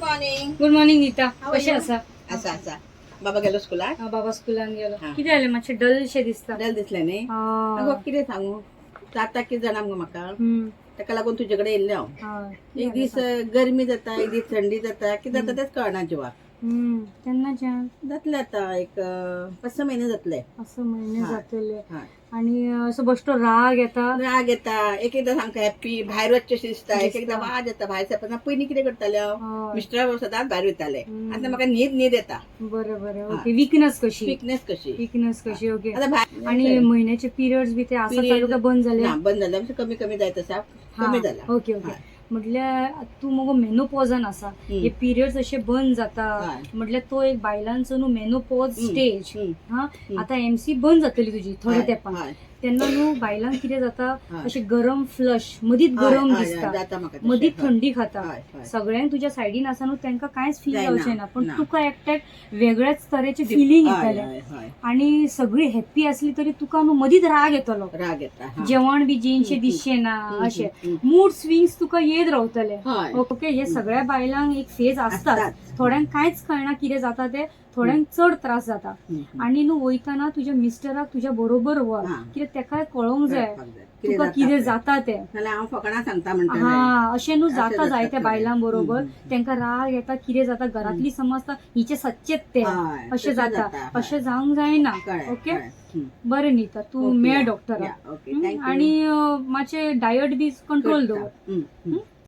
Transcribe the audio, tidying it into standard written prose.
Good morning Nita. कशें आसा? आसा बाबा गेलो स्कुलाक. बाबा स्कुलान गेलो. हा. कितें जालें? मातशें डलशें दिसता. डल दिसलें न्ही. हय. कितें सांगू जाता कितें जाणा मगो म्हाका हम्म. ताका लागून तुजे कडेन येयल्लें हांव. हय. एक दीस गरमी जाता एक दीस थंडी जाता कितें जाता तेच कळना जिवाक. तेन्नाच्यान जातले आता एक 5-6 महिने जातले. असं महिने हय. जातले हय. आणि असं बसतो राग येता. राग येता एक एकदां सामको हॅप्पी भायर वचचें दिसता एक एकदां दिसता. वाज येता भायर सरतना पयलीं कितें करताले हांव हय. मिस्टर सदांच भायर वयताले हम्म. आतां म्हाका न्हीद येता. बरं हा. ओके. विकनेस कशी? फिटनेस कशी ओके. आता भायर आणि महिन्याचे पिरियड्स बी ते असं Period- चालू का बंद झाले? ना बंद झालं म्हणजे कमी जायत आसा कमी झाला. ओके हय. म्हटल्यार तू मगो मेनोपॉजान आसा. हे पिरियड्स असे बंद जाता हय. म्हटल्यार तो एक बायलांचो न्हू मेनोपॉज स्टेज. हम्म. आता MC बंद जातली तुझी थोड्या हय. तेंपान. हय. तेन्ना न्हू बायलांक कितें जाता हय. अशें गरम फ्लश मदींच गरम हय, हय, दिसता जाता म्हाका तशें. मदींच हय. थंडी खाता. हय, हय. सगळ्यांक तुज्या सायडीन आसा न्हू तांकां कांयच फील जायना. जावचें ना पण ना. तुका एकट्याक वेगळ्याच तरेचे फिलींग हय, येतले हय, हय. आणि सगळी हॅप्पी असली तरी तुका न्हू मदींच राग येतलो. राग येता. हा. जेवण बी जेनशें हम्म, दिसचें ना हम्म, अशें हम्म. मूड स्विंग्स तुका येत रावतले. हय. ओके. हे सगळ्या बायलांक एक फेज असतात. असतात. थोड्यांक कांयच कळना कितें जाता ते थोड्यांक चड त्रास जाता. हम्म. आणि न्हू वयताना तुज्या मिस्टराक तुज्या बरोबर व्हर हा. कित्याक तेका कळोंक जाय कळपाक जाय. तुका जाता कितें पळय. जाता ते. नाल्यार हांव फकाणां सांगता म्हणटा हा अशें न्हू अशें जाता जाता जायत्या थोडें. बायलां बरोबर हम्म. तेंकां राग येता कितें जाता घरातली समजता हिचे सच्चेच ते हय, अशें तशें जाता. जाता. हय. अशें जावंक जायना. कळ्ळें, ओके. कळ्ळें. हम्म. बरें नीता तू ओके, मेळ या, डॉक्टराक. या, ओके, थँक्यू. आणि मातशें डायट बी कंट्रोल दवर. करता. हम्म.